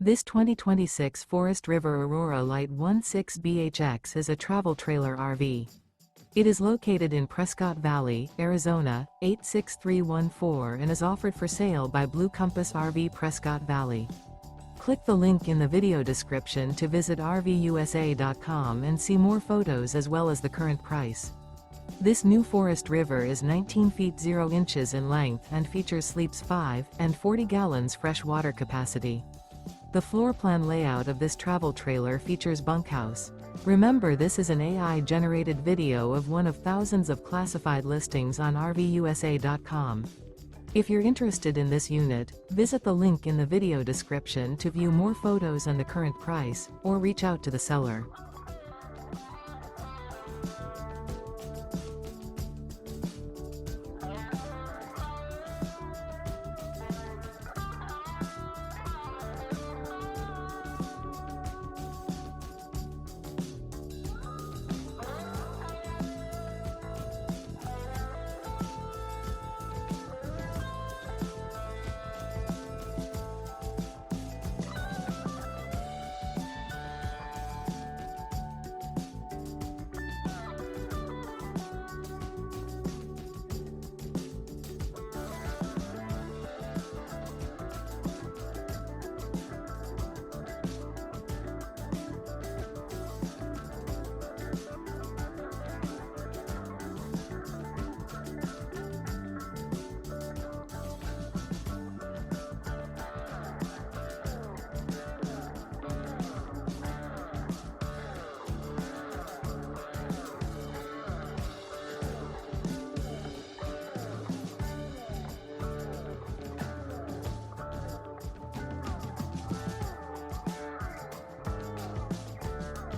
This 2026 Forest River Aurora Light 16BHX is a travel trailer RV. It is located in Prescott Valley, Arizona, 86314 and is offered for sale by Blue Compass RV Prescott Valley. Click the link in the video description to visit RVUSA.com and see more photos as well as the current price. This new Forest River is 19 feet 0 inches in length and features sleeps 5 and 40 gallons fresh water capacity. The floor plan layout of this travel trailer features bunkhouse. Remember, this is an AI-generated video of one of thousands of classified listings on RVUSA.com. If you're interested in this unit, visit the link in the video description to view more photos and the current price, or reach out to the seller.